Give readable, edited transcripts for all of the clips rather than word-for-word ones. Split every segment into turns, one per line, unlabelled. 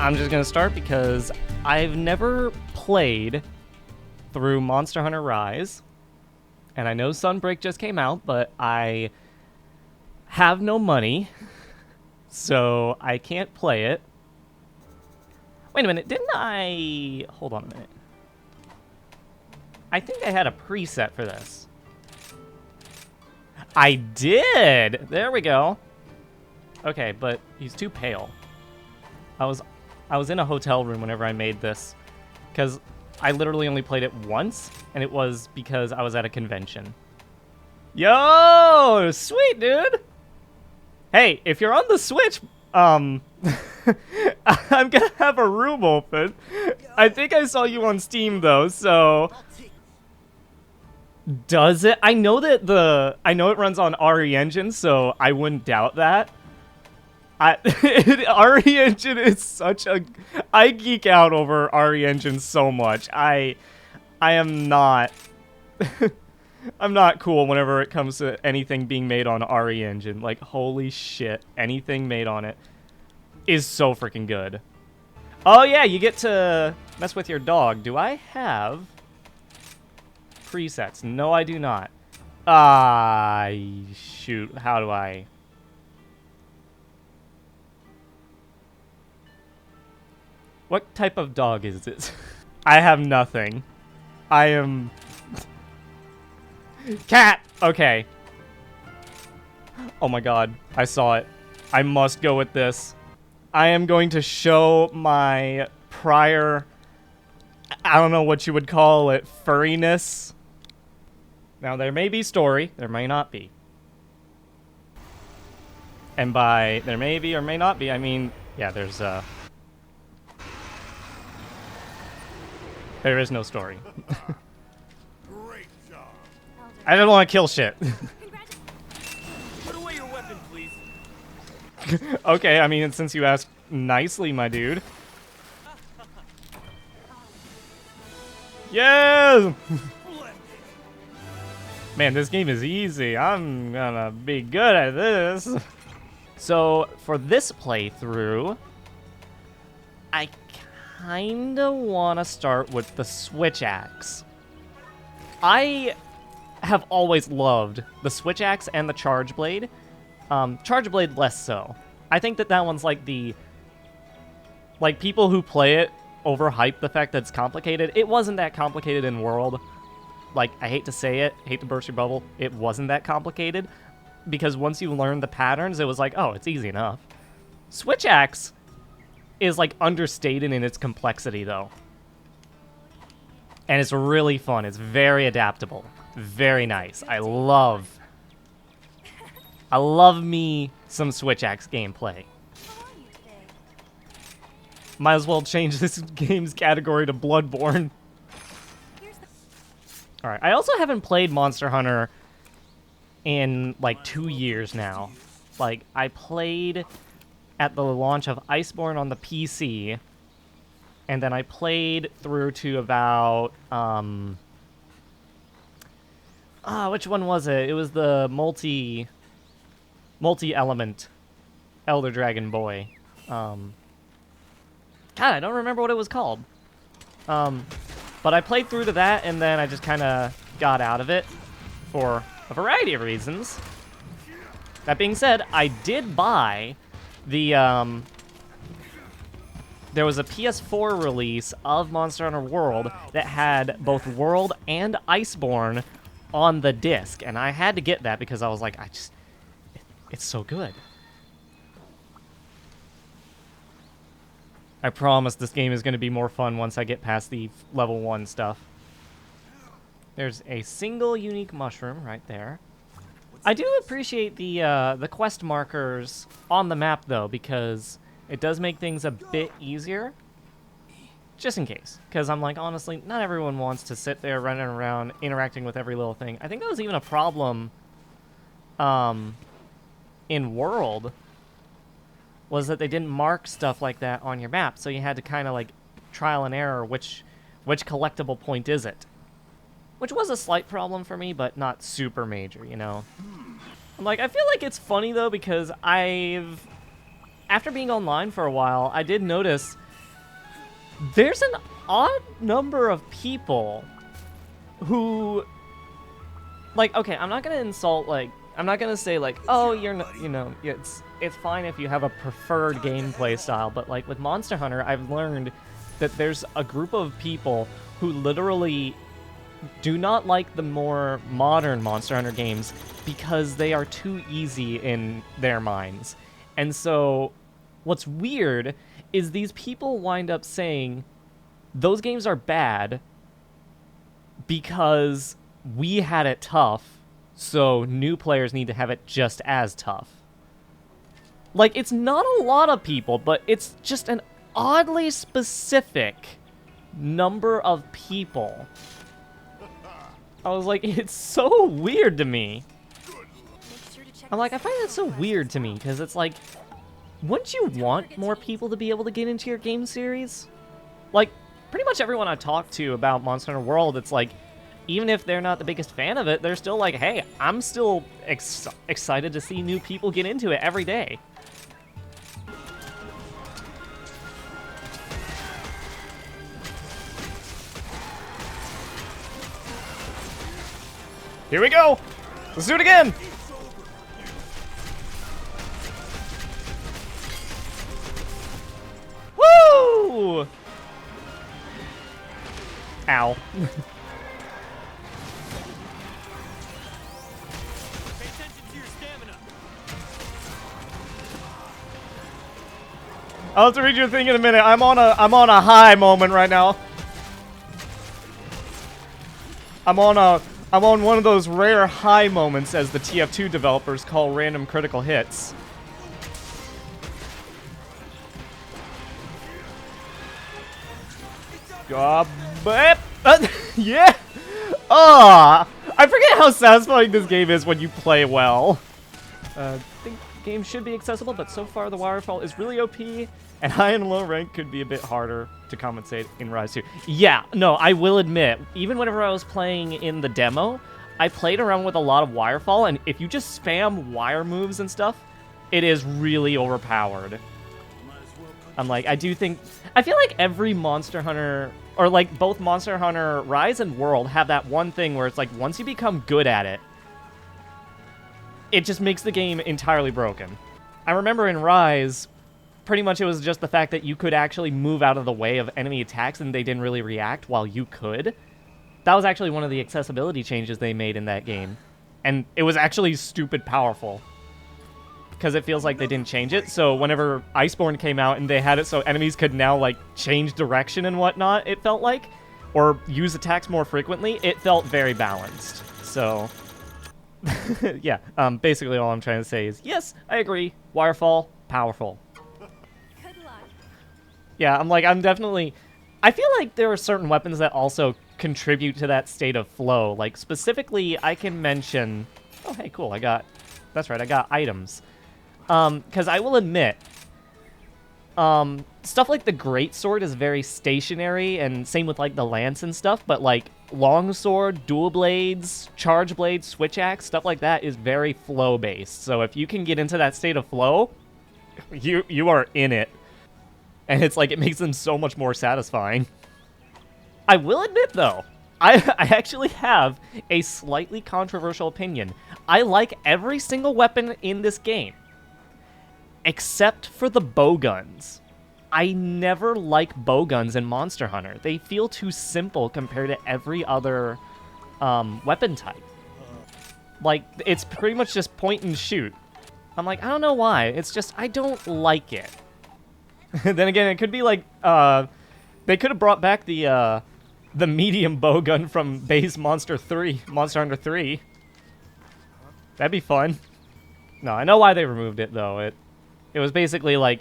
I'm just gonna start because I've never played through Monster Hunter Rise, and I know Sunbreak just came out, but I have no money, so I can't play it. Wait a minute, didn't I... Hold on a minute. I think I had a preset for this. I did! There we go. Okay, but he's too pale. I was in a hotel room whenever I made this, because I literally only played it once, and it was because I was at a convention. Yo! Sweet, dude! Hey, if you're on the Switch, I'm gonna have a room open. I think I saw you on Steam, though, so... Does it? I know it runs on RE Engine, so I wouldn't doubt that. RE Engine is such a... I geek out over RE Engine so much. I am not... I'm not cool whenever it comes to anything being made on RE Engine. Like, holy shit. Anything made on it is so freaking good. Oh yeah, you get to mess with your dog. Do I have presets? No, I do not. Shoot. How do I... What type of dog is this? I have nothing. I am... Cat! Okay. Oh my god. I saw it. I must go with this. I am going to show my prior... I don't know what you would call it. Furriness. Now, there may be story. There may not be. And by there may be or may not be, I mean... Yeah, there's There is no story.
Great job.
I don't want to kill shit.
Put away your weapon, please.
Okay, I mean, since you asked nicely, my dude. Yes! Man, this game is easy. I'm gonna be good at this. So, for this playthrough, I kinda wanna start with the Switch Axe. I have always loved the Switch Axe and the Charge Blade. Charge Blade less so. I think that one's like the... Like, people who play it overhype the fact that it's complicated. It wasn't that complicated in World. Like, I hate to say it, hate to burst your bubble, it wasn't that complicated. Because once you learned the patterns, it was like, oh, it's easy enough. Switch Axe is, like, understated in its complexity, though. And it's really fun. It's very adaptable. Very nice. I love me some Switch Axe gameplay. Might as well change this game's category to Bloodborne. Alright, I also haven't played Monster Hunter in, like, 2 years now. Like, I played at the launch of Iceborne on the PC, and then I played through to about, which one was it? It was the multi-element Elder Dragon Boy. God, I don't remember what it was called. But I played through to that, and then I just kind of got out of it for a variety of reasons. That being said, I did buy the, there was a PS4 release of Monster Hunter World that had both World and Iceborne on the disc, and I had to get that because I was like, it's so good. I promise this game is going to be more fun once I get past the level 1 stuff. There's a single unique mushroom right there. I do appreciate the quest markers on the map, though, because it does make things a bit easier. Just in case. Because I'm like, honestly, not everyone wants to sit there running around interacting with every little thing. I think that was even a problem in World, was that they didn't mark stuff like that on your map, so you had to kind of, like, trial and error which collectible point is it. Which was a slight problem for me, but not super major, you know? I'm like, I feel like it's funny, though, because after being online for a while, I did notice there's an odd number of people who, like, okay, I'm not gonna insult, like, I'm not gonna say, like, oh, you're not, you know, it's fine if you have a preferred gameplay style, but, like, with Monster Hunter, I've learned that there's a group of people who literally do not like the more modern Monster Hunter games because they are too easy in their minds. And so, what's weird is these people wind up saying those games are bad because we had it tough, so new players need to have it just as tough. Like, it's not a lot of people, but it's just an oddly specific number of people. I was like, it's so weird to me. I'm like, I find that so weird to me, because it's like, wouldn't you want more people to be able to get into your game series? Like, pretty much everyone I talk to about Monster Hunter World, it's like, even if they're not the biggest fan of it, they're still like, hey, I'm still excited to see new people get into it every day. Here we go! Let's do it again! Woo! Ow.
Pay attention to your stamina.
I'll have to read your thing in a minute. I'm on a high moment right now. I'm on one of those rare high moments, as the TF2 developers call random critical hits. Yeah! Ah! I forget how satisfying this game is when you play well. I think the game should be accessible, but so far the waterfall is really OP, and high and low rank could be a bit harder to compensate in Rise 2. Yeah, no, I will admit, even whenever I was playing in the demo, I played around with a lot of wirefall, and if you just spam wire moves and stuff, it is really overpowered. I'm like, I feel like every Monster Hunter, or like both Monster Hunter Rise and World have that one thing where it's like, once you become good at it, it just makes the game entirely broken. I remember in Rise, pretty much it was just the fact that you could actually move out of the way of enemy attacks and they didn't really react while you could. That was actually one of the accessibility changes they made in that game. And it was actually stupid powerful, because it feels like they didn't change it. So whenever Iceborne came out and they had it so enemies could now, like, change direction and whatnot, it felt like, or use attacks more frequently, it felt very balanced. So, yeah, basically all I'm trying to say is, yes, I agree, Wirefall, powerful.
Good luck.
Yeah, I'm definitely, I feel like there are certain weapons that also contribute to that state of flow. Like, specifically, I can mention, oh, hey, cool, that's right, I got items. Because I will admit, stuff like the greatsword is very stationary, and same with, like, the lance and stuff, but, like, longsword, dual blades, charge blades, switch axe, stuff like that is very flow-based. So if you can get into that state of flow, you are in it. And it's like, it makes them so much more satisfying. I will admit, though, I actually have a slightly controversial opinion. I like every single weapon in this game, except for the bowguns. I never like bowguns in Monster Hunter. They feel too simple compared to every other weapon type. Like, it's pretty much just point and shoot. I'm like, I don't know why. It's just, I don't like it. Then again, it could be like, they could have brought back the medium bowgun from base Monster Hunter 3. That'd be fun. No, I know why they removed it, though. It was basically like,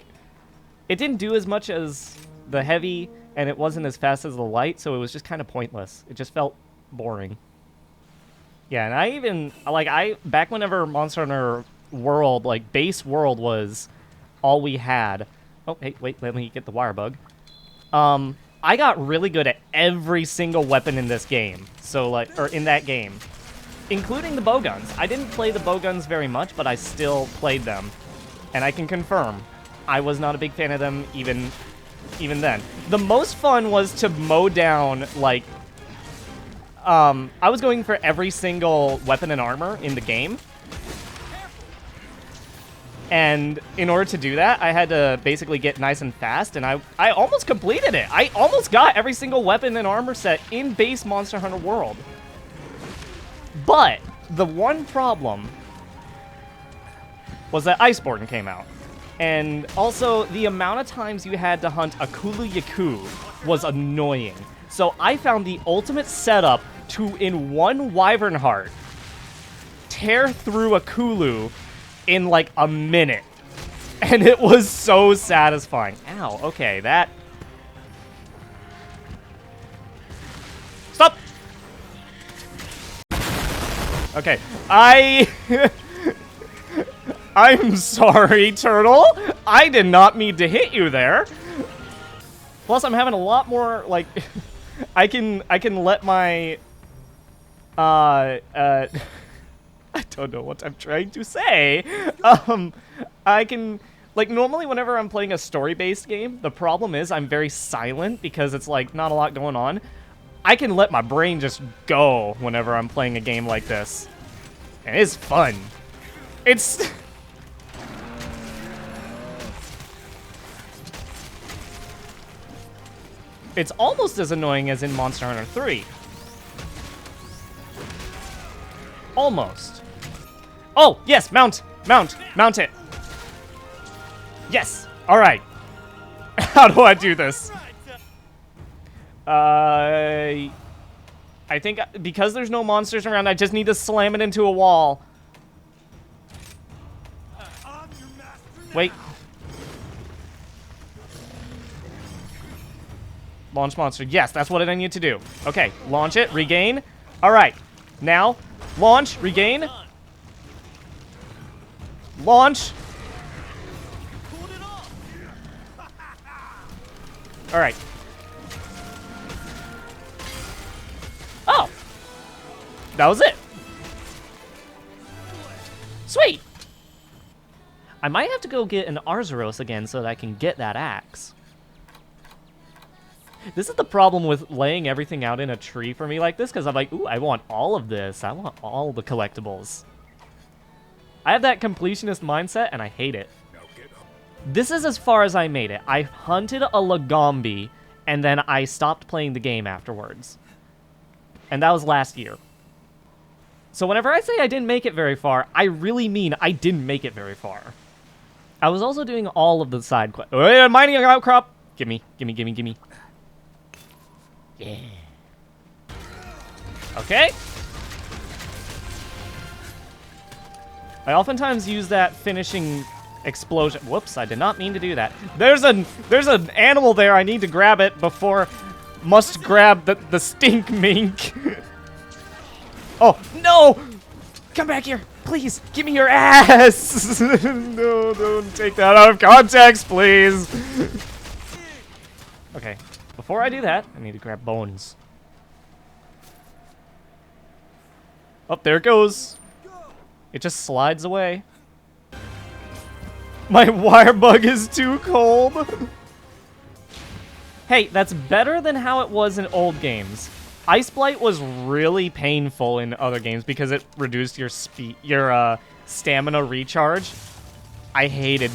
it didn't do as much as the heavy, and it wasn't as fast as the light, so it was just kind of pointless. It just felt boring. Yeah, and I even, like, back whenever Monster Hunter World, like, base world was all we had. Oh, hey, wait, let me get the wire bug. I got really good at every single weapon in this game. So, like, or in that game. Including the bowguns. I didn't play the bowguns very much, but I still played them. And I can confirm, I was not a big fan of them even even then. The most fun was to mow down, like, I was going for every single weapon and armor in the game. And in order to do that, I had to basically get nice and fast, and I almost completed it. I almost got every single weapon and armor set in base Monster Hunter World. But the one problem was that Iceborne came out. And also, the amount of times you had to hunt a Kulu Yaku was annoying. So I found the ultimate setup to, in one Wyvern Heart, tear through a Kulu in like a minute. And it was so satisfying. Ow, okay, that... Stop! Okay, I'm sorry, Turtle. I did not mean to hit you there. Plus, I'm having a lot more, like... I can let my... I don't know what I'm trying to say. I can, like, normally whenever I'm playing a story-based game, the problem is I'm very silent because it's, like, not a lot going on. I can let my brain just go whenever I'm playing a game like this. And it's fun. It's... It's almost as annoying as in Monster Hunter 3. Almost. Oh, yes, mount it. Yes, all right. How do I do this? I think because there's no monsters around, I just need to slam it into a wall. Wait. Launch monster. Yes, that's what I need to do. Okay, launch it, regain. All right, now launch, regain. Launch. All right. Oh, that was it. Sweet. I might have to go get an Arzuros again so that I can get that axe. This is the problem with laying everything out in a tree for me like this, because I'm like, ooh, I want all of this. I want all the collectibles. I have that completionist mindset, and I hate it. This is as far as I made it. I hunted a Lagombi, and then I stopped playing the game afterwards. And that was last year. So whenever I say I didn't make it very far, I really mean I didn't make it very far. I was also doing all of the side quests. Mining an outcrop! Gimme, gimme, gimme, gimme. Yeah. Okay. I oftentimes use that finishing explosion. Whoops, I did not mean to do that. There's an animal there. I need to grab it before must grab the stink mink. Oh, no! Come back here. Please, give me your ass. No, don't take that out of context, please. Okay. Before I do that, I need to grab bones. Oh, there it goes. It just slides away. My wire bug is too cold. Hey, that's better than how it was in old games. Ice Blight was really painful in other games because it reduced your stamina recharge. I hated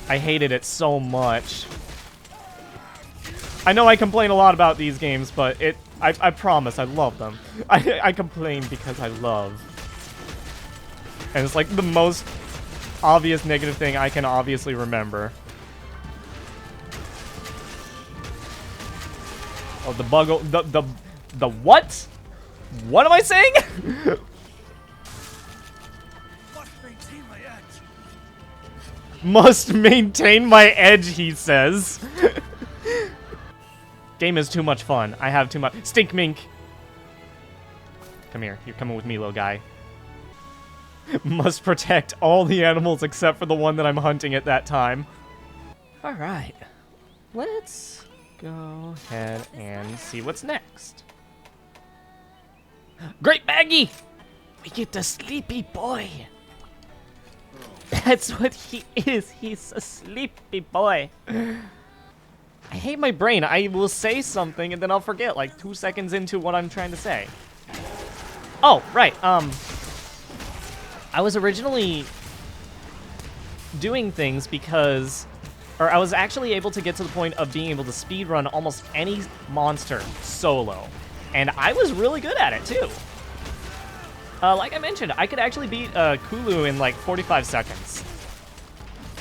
it so much. I know I complain a lot about these games, but I promise I love them. I complain because I love. And it's like the most obvious negative thing I can obviously remember. Oh, the bug, the what? What am I saying? Must maintain my edge, he says. Game is too much fun. I have too much. Stink mink. Come here. You're coming with me, little guy. Must protect all the animals except for the one that I'm hunting at that time. All right. Let's go ahead and see what's next. Great Baggy! We get the sleepy boy. That's what he is. He's a sleepy boy. I hate my brain. I will say something and then I'll forget like 2 seconds into what I'm trying to say. Oh, right. I was originally doing things because, or I was actually able to get to the point of being able to speedrun almost any monster solo. And I was really good at it too. Like I mentioned, I could actually beat Kulu in like 45 seconds,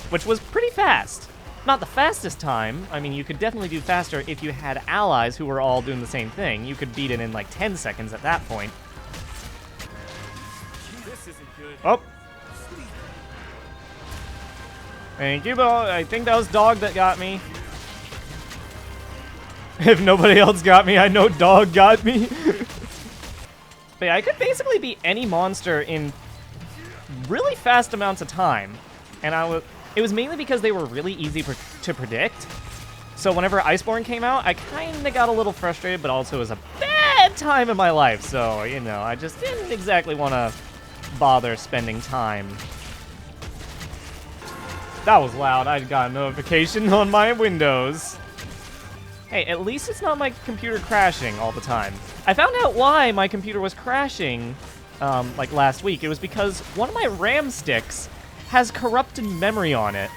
which was pretty fast. Not the fastest time. I mean, you could definitely do faster if you had allies who were all doing the same thing. You could beat it in like 10 seconds at that point.
This isn't good.
Oh. Thank you, Bo. I think that was Dog that got me. If nobody else got me, I know Dog got me. But yeah, I could basically beat any monster in really fast amounts of time. And it was mainly because they were really easy to predict. So whenever Iceborne came out, I kind of got a little frustrated, but also it was a bad time in my life. So, you know, I just didn't exactly want to bother spending time. That was loud. I got a notification on my Windows. Hey, at least it's not my computer crashing all the time. I found out why my computer was crashing, like last week. It was because one of my RAM sticks has corrupted memory on it.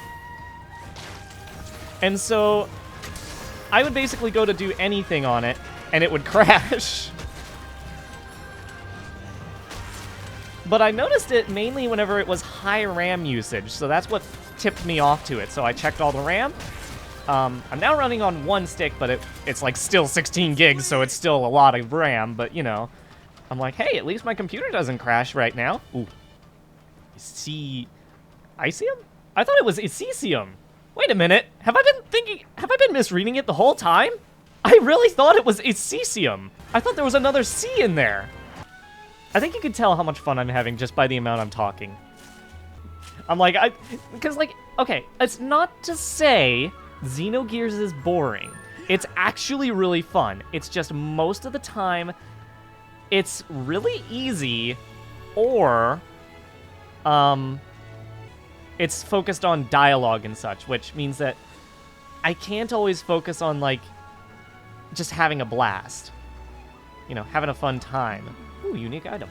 And so I would basically go to do anything on it, and it would crash. But I noticed it mainly whenever it was high RAM usage, so that's what tipped me off to it. So I checked all the RAM. I'm now running on one stick, but it's like still 16 gigs, so it's still a lot of RAM, but you know. I'm like, hey, at least my computer doesn't crash right now. Ooh. Icium? I thought it was Icesium. Wait a minute. Have I been misreading it the whole time? I really thought it was Icesium. I thought there was another C in there. I think you can tell how much fun I'm having just by the amount I'm talking. I'm like, because like, okay, it's not to say Xenogears is boring. It's actually really fun. It's just most of the time, it's really easy, or, it's focused on dialogue and such, which means that I can't always focus on, like, just having a blast. You know, having a fun time. Ooh, unique item.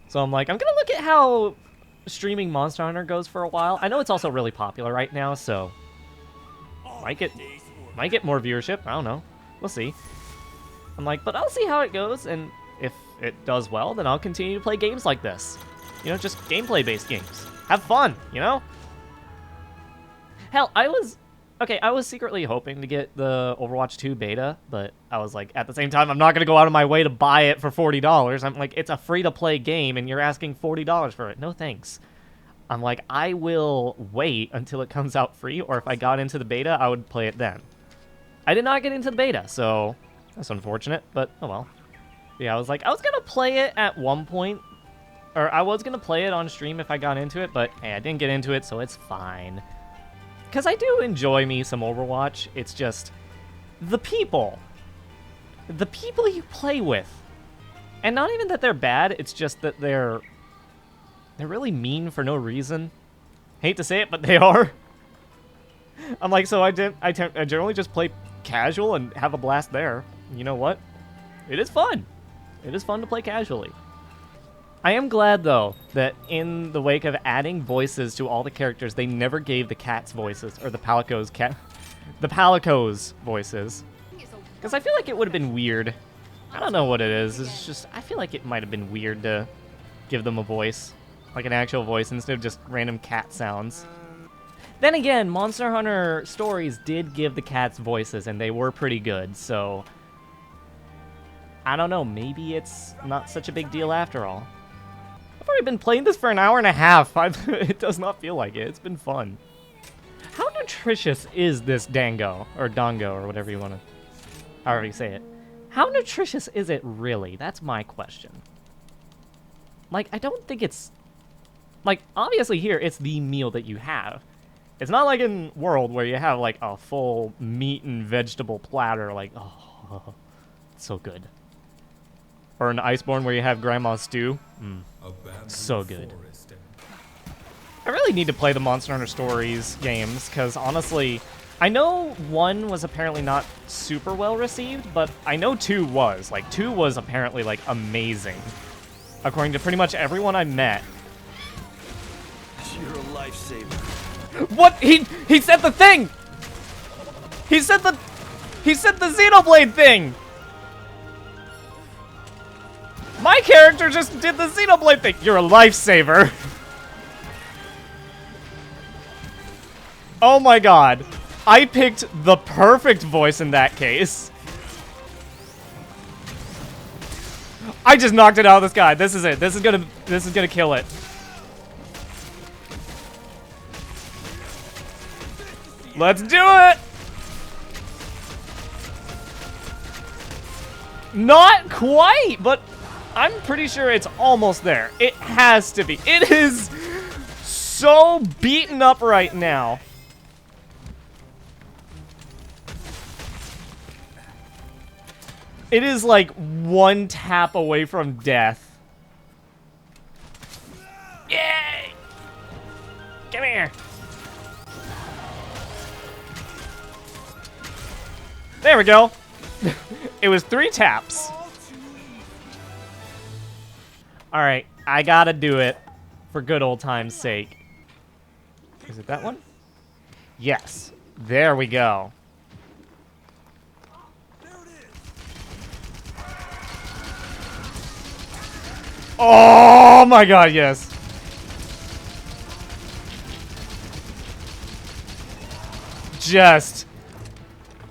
So I'm like, I'm gonna look at how streaming Monster Hunter goes for a while. I know it's also really popular right now, so might get more viewership. I don't know. We'll see. I'm like, but I'll see how it goes, and if it does well, then I'll continue to play games like this. You know, just gameplay-based games. Have fun, you know? Hell, I was secretly hoping to get the Overwatch 2 beta, but I was like, at the same time, I'm not going to go out of my way to buy it for $40. I'm like, it's a free-to-play game, and you're asking $40 for it. No thanks. I'm like, I will wait until it comes out free, or if I got into the beta, I would play it then. I did not get into the beta, so that's unfortunate, but oh well. Yeah, I was like, I was going to play it at one point, or I was going to play it on stream if I got into it, but hey, I didn't get into it, so it's fine. Because I do enjoy me some Overwatch, it's just the people. The people you play with. And not even that they're bad, it's just that they're really mean for no reason. Hate to say it, but they are. I'm like, so I generally just play casual and have a blast there. You know what? It is fun. It is fun to play casually. I am glad, though, that in the wake of adding voices to all the characters, they never gave the cats voices, or the Palicos voices. Because I feel like it would have been weird. I don't know what it is. It's just, I feel like it might have been weird to give them a voice. Like an actual voice instead of just random cat sounds. Then again, Monster Hunter Stories did give the cats voices, and they were pretty good, so I don't know, maybe it's not such a big deal after all. I've already been playing this for an hour and a half. It does not feel like it. It's been fun. How nutritious is this dango, or dongo, or whatever you want to, however you say it? How nutritious is it really? That's my question. Like, I don't think it's, like, obviously here, it's the meal that you have. It's not like in World where you have, like, a full meat and vegetable platter, like, oh, it's so good. Or in Iceborne where you have Grandma's stew. So good. I really need to play the Monster Hunter Stories games, because honestly, I know 1 was apparently not super well received, but I know 2 was. Like, 2 was apparently, like, amazing. According to pretty much everyone I met.
You're a lifesaver.
What? He said the thing! He said the Xenoblade thing! My character just did the Xenoblade thing! You're a lifesaver! Oh my god. I picked the perfect voice in that case. I just knocked it out of the sky. This is it. This is gonna kill it. Let's do it! Not quite, but I'm pretty sure it's almost there. It has to be. It is so beaten up right now. It is like 1 tap away from death. Yay! Come here. There we go. It was 3 taps. Alright, I gotta do it for good old time's sake. Is it that one? Yes. There we go. Oh my god, yes. Just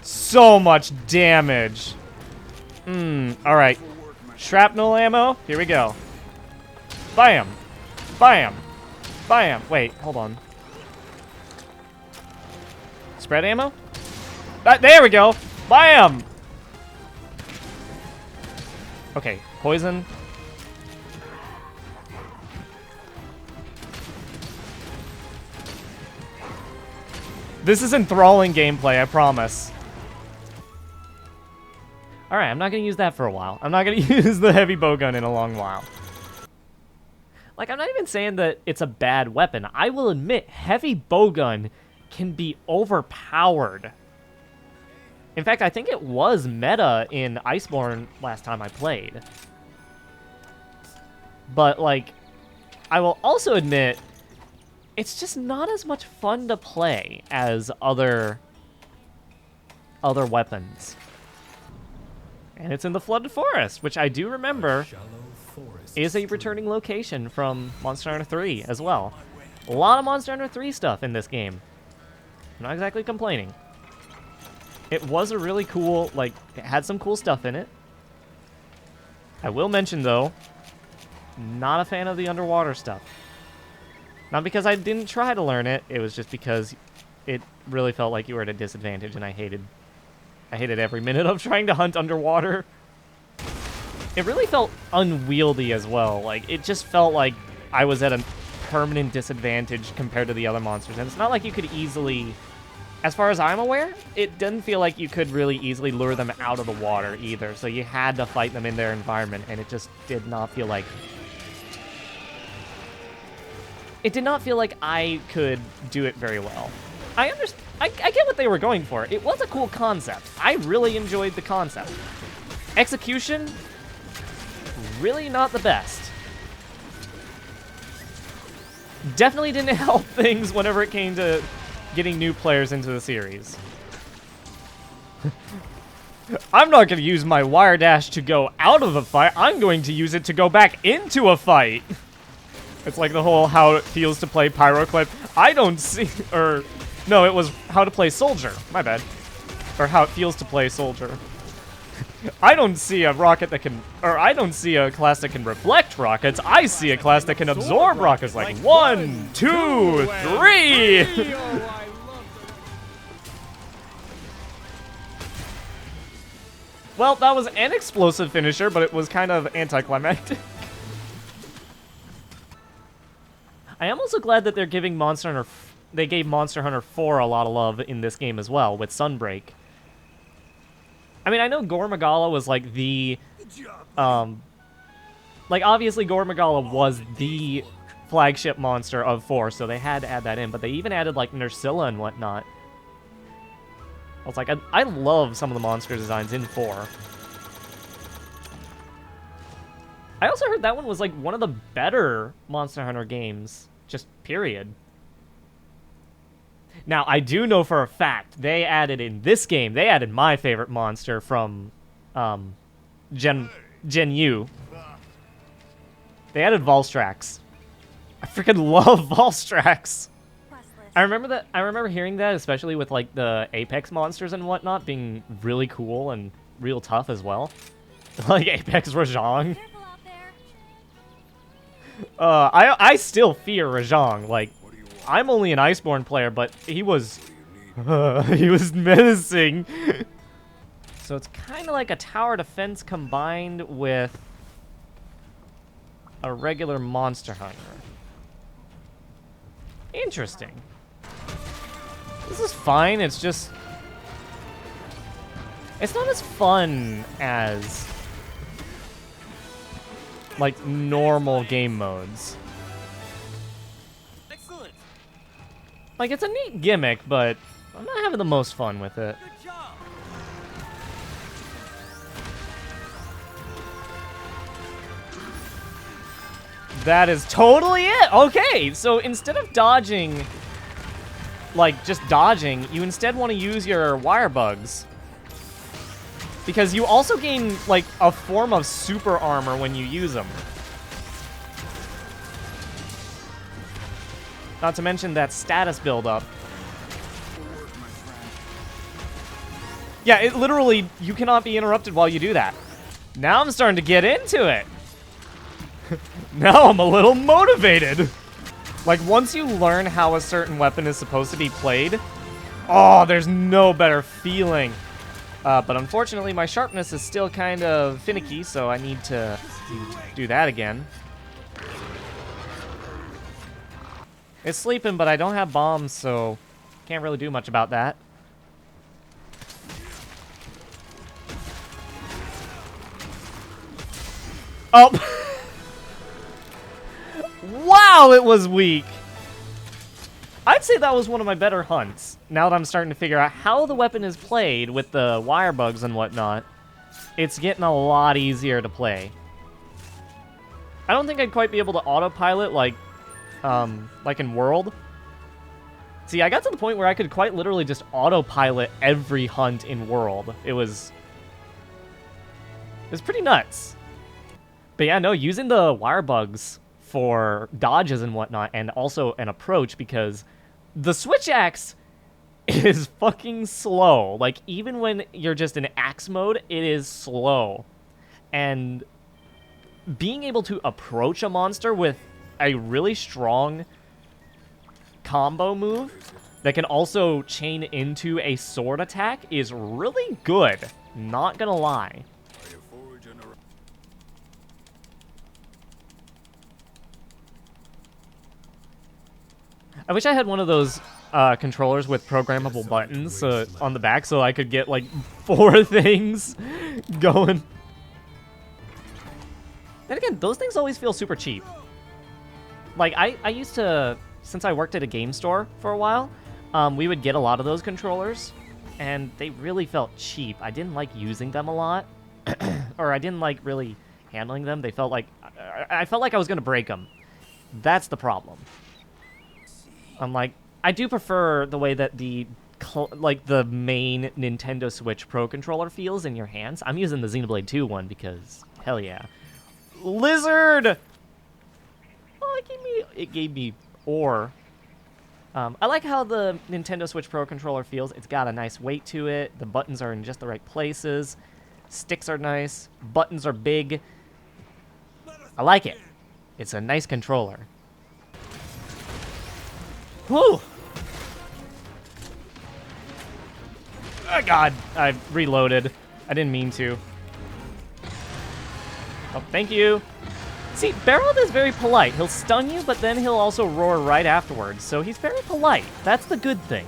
so much damage. Alright. Shrapnel ammo, here we go. Bam! Bam! Bam! Wait, hold on. Spread ammo? There we go! Bam! Okay, poison. This is enthralling gameplay, I promise. Alright, I'm not gonna use that for a while. I'm not gonna use the heavy bowgun in a long while. Like, I'm not even saying that it's a bad weapon. I will admit, heavy bowgun can be overpowered. In fact, I think it was meta in Iceborne last time I played. But, like, I will also admit, it's just not as much fun to play as other weapons. And it's in the Flooded Forest, which I do remember is a returning location from Monster Hunter 3 as well. A lot of Monster Hunter 3 stuff in this game. I'm not exactly complaining. It was a really cool, like, it had some cool stuff in it. I will mention, though, not a fan of the underwater stuff. Not because I didn't try to learn it, it was just because it really felt like you were at a disadvantage, and I hated every minute of trying to hunt underwater. It really felt unwieldy as well. Like, it just felt like I was at a permanent disadvantage compared to the other monsters. And it's not like you could easily, as far as I'm aware, it didn't feel like you could really easily lure them out of the water either. So you had to fight them in their environment, and it just did not feel like... It did not feel like I could do it very well. I understand. I get what they were going for. It was a cool concept. I really enjoyed the concept. Execution, really not the best. Definitely didn't help things whenever it came to getting new players into the series. I'm not going to use my wire dash to go out of a fight. I'm going to use it to go back into a fight. It's like the whole how it feels to play Pyro clip. I don't see... Or... No, it was how to play Soldier. My bad. Or how it feels to play Soldier. I don't see a rocket that can... Or I don't see a class that can reflect rockets. I see a class that can absorb rockets. Like 1, 2, 3! Well, that was an explosive finisher, but it was kind of anticlimactic. I am also glad that they're giving Monster Hunter... They gave Monster Hunter 4 a lot of love in this game as well, with Sunbreak. I mean, I know Gore Magala was like the... like, obviously Gore Magala was the flagship monster of 4, so they had to add that in. But they even added, like, Nursilla and whatnot. I was like, I love some of the monster designs in 4. I also heard that one was like one of the better Monster Hunter games, just period. Now, I do know for a fact they added in this game, they added my favorite monster from Gen U. They added Volstrax. I freaking love Volstrax.
Quest list.
I remember hearing that, especially with like the Apex monsters and whatnot being really cool and real tough as well. Like Apex Rajang.
Careful out there.
I still fear Rajang. Like, I'm only an Iceborne player, but he was he was menacing. So it's kind of like a tower defense combined with a regular Monster Hunter. Interesting. This is fine. It's just, it's not as fun as like normal game modes.
Excellent.
Like, it's a neat gimmick, but I'm not having the most fun with it.
Good job.
That is totally it. Okay, so instead of dodging, like just dodging, you instead want to use your wire bugs. Because you also gain like a form of super armor when you use them. Not to mention that status buildup. Yeah, it literally, you cannot be interrupted while you do that. Now I'm starting to get into it. Now I'm a little motivated. Like, once you learn how a certain weapon is supposed to be played, oh, there's no better feeling. But unfortunately, my sharpness is still kind of finicky, so I need to do that again. It's sleeping, but I don't have bombs, so can't really do much about that. Oh! Wow, it was weak! I'd say that was one of my better hunts. Now that I'm starting to figure out how the weapon is played with the wire bugs and whatnot, it's getting a lot easier to play. I don't think I'd quite be able to autopilot like in World. See, I got to the point where I could quite literally just autopilot every hunt in World. It was pretty nuts. But yeah, no, using the wire bugs for dodges and whatnot, and also an approach, because the switch axe is fucking slow. Like, even when you're just in axe mode, it is slow. And being able to approach a monster with a really strong combo move that can also chain into a sword attack is really good. Not gonna lie. I wish I had one of those controllers with programmable buttons on the back so I could get like 4 things going. Then again, those things always feel super cheap. Like, I used to, since I worked at a game store for a while, we would get a lot of those controllers, and they really felt cheap. I didn't like using them a lot, or I didn't like really handling them. They felt like, I felt like I was going to break them. That's the problem. I'm like, I do prefer the way that the main Nintendo Switch Pro controller feels in your hands. I'm using the Xenoblade 2 one because, hell yeah. Lizard! Oh, it gave me ore. I like how the Nintendo Switch Pro controller feels. It's got a nice weight to it. The buttons are in just the right places. Sticks are nice. Buttons are big. I like it. It's a nice controller. Whew! Oh god, I reloaded. I didn't mean to. Oh, thank you. See, Barrel is very polite. He'll stun you, but then he'll also roar right afterwards. So he's very polite. That's the good thing.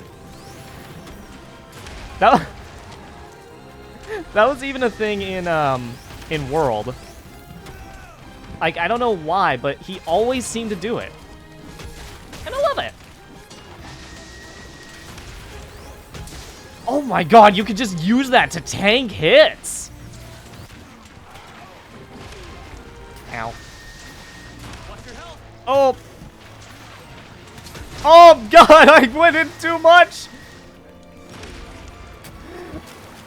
That was even a thing in World. Like, I don't know why, but he always seemed to do it. And I love it. Oh my god, you could just use that to tank hits! Ow. Oh! Oh god, I went in too much!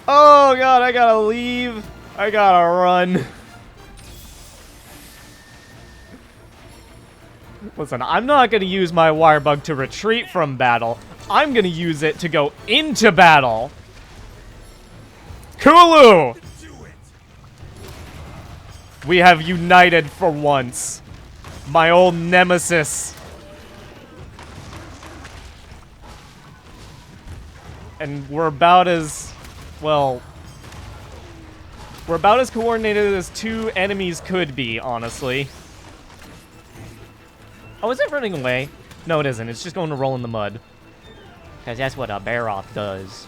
Oh god, I gotta leave. I gotta run. Listen, I'm not gonna use my wire bug to retreat from battle. I'm gonna use it to go into battle. Kulu! We have united for once. My old nemesis. And we're about as, well, we're about as coordinated as two enemies could be, honestly. Oh, is it running away? No, it isn't. It's just going to roll in the mud. Because that's what a Baroth does.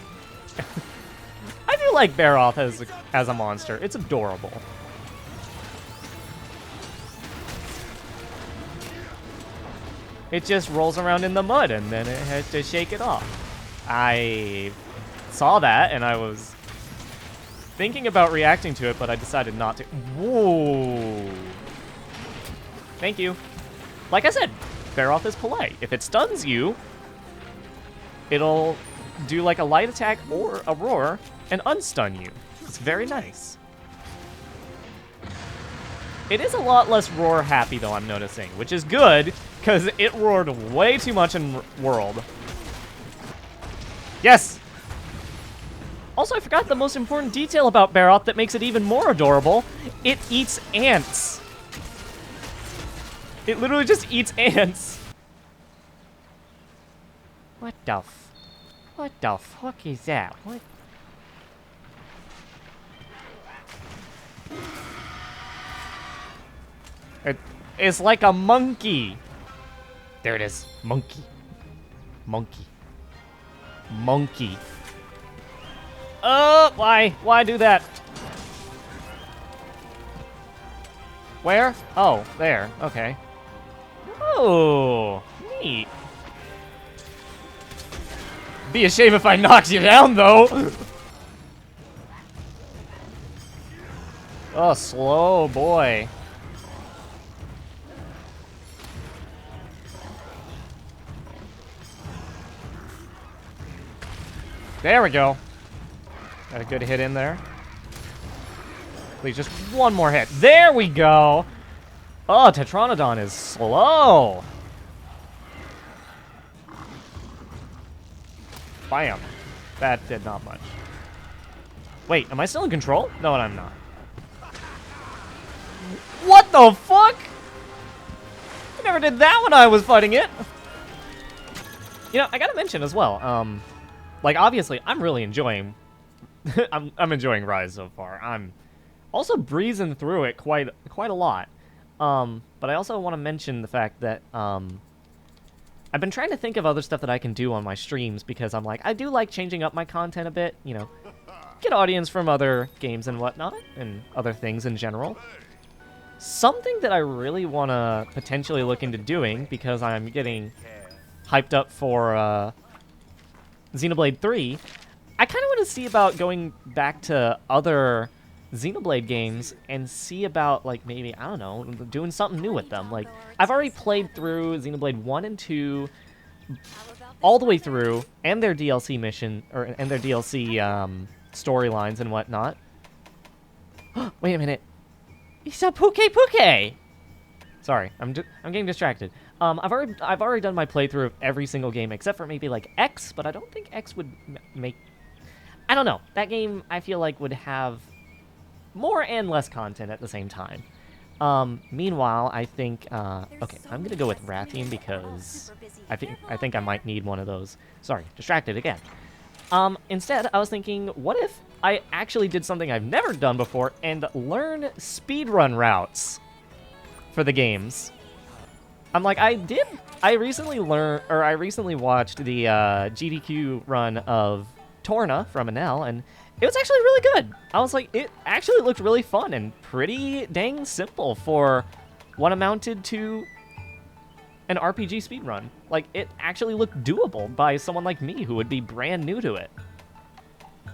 I do like Baroth as a monster. It's adorable. It just rolls around in the mud, and then it has to shake it off. I saw that, and I was thinking about reacting to it, but I decided not to. Whoa. Thank you. Like I said, Baroth is polite. If it stuns you, it'll do like a light attack or a roar and unstun you. It's very nice. It is a lot less roar happy though, I'm noticing, which is good, because it roared way too much in World. Yes! Also, I forgot the most important detail about Baroth that makes it even more adorable. It eats ants. It literally just eats ants. What the fuck is that? What? It's like a monkey. There it is. Monkey. Monkey. Monkey. Why? Why do that? Where? Oh, there. Okay. Oh, neat. Be a shame if I knocked you down, though. Oh, slow boy. There we go. Got a good hit in there. Please, just one more hit. There we go. Oh, Tetranodon is slow. Bam. That did not much. Wait, am I still in control? No, I'm not. What the fuck? I never did that when I was fighting it. You know, I gotta mention as well, like, obviously, I'm really enjoying... I'm enjoying Rise so far. I'm also breezing through it quite a lot. But I also want to mention the fact that, I've been trying to think of other stuff that I can do on my streams, because I'm like, I do like changing up my content a bit, you know, get audience from other games and whatnot, and other things in general. Something that I really want to potentially look into doing, because I'm getting hyped up for, Xenoblade 3, I kind of want to see about going back to other Xenoblade games and see about, like, maybe, I don't know, doing something new with them. Like, I've already played through Xenoblade 1 and 2 all the way through, and their DLC mission, and their DLC, storylines and whatnot. Wait a minute. It's a Puke! Sorry, I'm getting distracted. I've already done my playthrough of every single game except for maybe like X, but I don't think X would make. I don't know. That game I feel like would have more and less content at the same time. Meanwhile, I think okay, I'm gonna go with Rathian because I think I might need one of those. Sorry, distracted again. Instead, I was thinking, what if I actually did something I've never done before and learn speedrun routes for the games? I'm like, I recently watched the GDQ run of Torna from Enel, and it was actually really good. I was like, it actually looked really fun and pretty dang simple for what amounted to an RPG speedrun. Like, it actually looked doable by someone like me who would be brand new to it.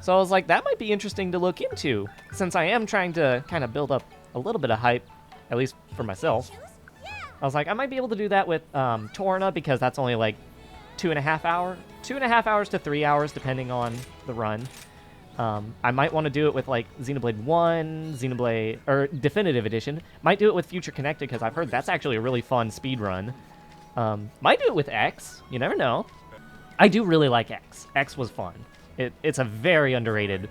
So I was like, that might be interesting to look into, since I am trying to kind of build up a little bit of hype, at least for myself. I was like, I might be able to do that with Torna, because that's only like 2.5 hours to 3 hours, depending on the run. I might want to do it with like Xenoblade 1, Xenoblade, or Definitive Edition. Might do it with Future Connected, because I've heard that's actually a really fun speed run. Might do it with X, you never know. I do really like X. X was fun. It's a very underrated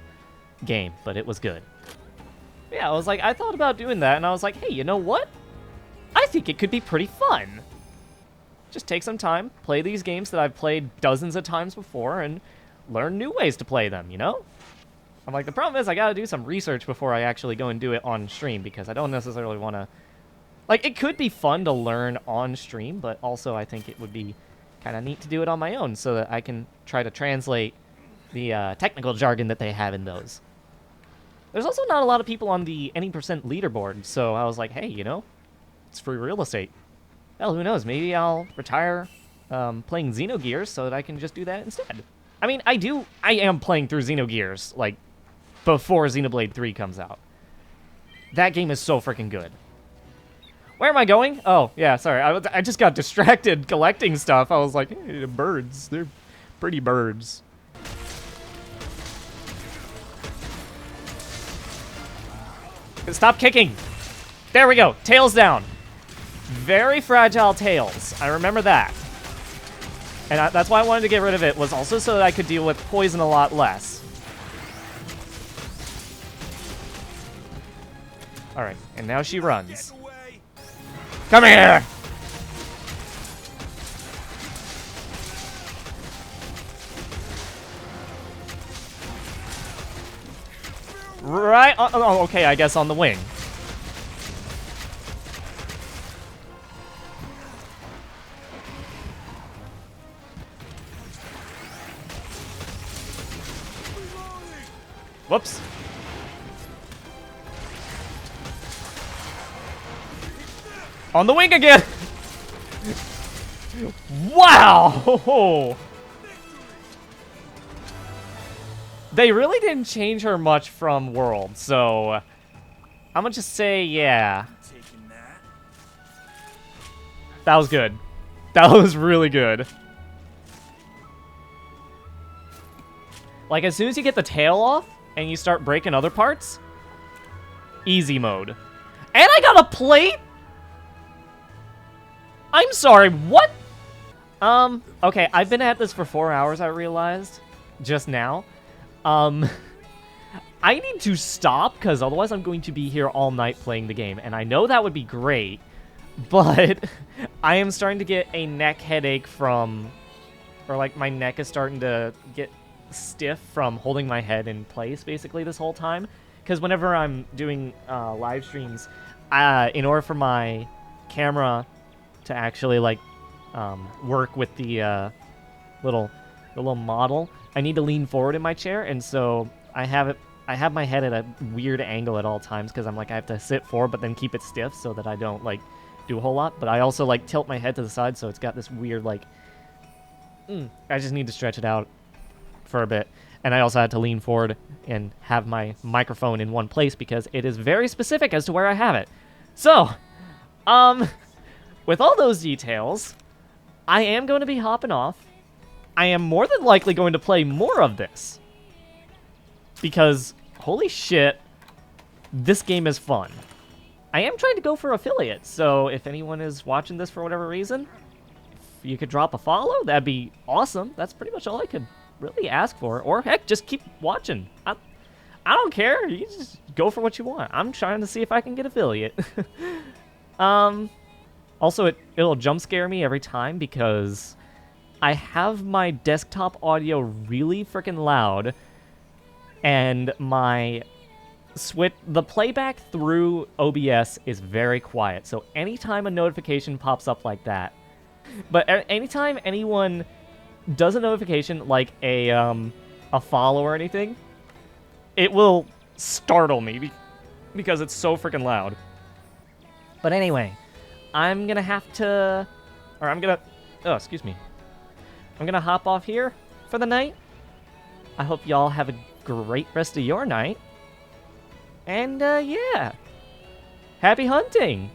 game, but it was good. Yeah, I was like, I thought about doing that, and I was like, hey, you know what? I think it could be pretty fun. Just take some time, play these games that I've played dozens of times before, and learn new ways to play them, you know? I'm like, the problem is I gotta do some research before I actually go and do it on stream, because I don't necessarily want to... Like, it could be fun to learn on stream, but also I think it would be kind of neat to do it on my own, so that I can try to translate the technical jargon that they have in those. There's also not a lot of people on the any percent leaderboard, so I was like, hey, you know, it's free real estate. Hell, who knows? Maybe I'll retire playing Xenogears so that I can just do that instead. I mean, I am playing through Xenogears, like, before Xenoblade 3 comes out. That game is so freaking good. Where am I going? Oh, yeah, sorry. I just got distracted collecting stuff. I was like, hey, the birds. They're pretty birds. Stop kicking. There we go. Tails down. Very fragile tails. I remember that. And that's why I wanted to get rid of it, was also so that I could deal with poison a lot less. Alright, and now she runs. Come here! Right, oh, okay, I guess on the wing. Whoops. On the wing again! Wow! They really didn't change her much from World, so I'm gonna just say, yeah. That was good. That was really good. Like, as soon as you get the tail off and you start breaking other parts, easy mode. And I got a plate? I'm sorry, what? Okay, I've been at this for 4 hours, I realized, just now. I need to stop, because otherwise I'm going to be here all night playing the game, and I know that would be great, but I am starting to get a neck headache from, or like my neck is starting to get stiff from holding my head in place, basically, this whole time, because whenever I'm doing live streams, in order for my camera to actually, like, work with the little model, I need to lean forward in my chair, and so I have my head at a weird angle at all times, because I'm like, I have to sit forward but then keep it stiff so that I don't, like, do a whole lot, but I also, like, tilt my head to the side, so it's got this weird, like, I just need to stretch it out for a bit. And I also had to lean forward and have my microphone in one place, because it is very specific as to where I have it. So, with all those details, I am going to be hopping off. I am more than likely going to play more of this, because, holy shit, this game is fun. I am trying to go for affiliate, so if anyone is watching this for whatever reason, if you could drop a follow, that'd be awesome. That's pretty much all I could really ask for. Or, heck, just keep watching. I don't care. You just go for what you want. I'm trying to see if I can get affiliate. Also, it'll jump scare me every time, because I have my desktop audio really freaking loud, and the playback through OBS is very quiet. So anytime a notification pops up like that, but anytime anyone does a notification like a follow or anything, it will startle me because it's so freaking loud. But anyway, I'm gonna hop off here for the night. I hope y'all have a great rest of your night. And, yeah. Happy hunting!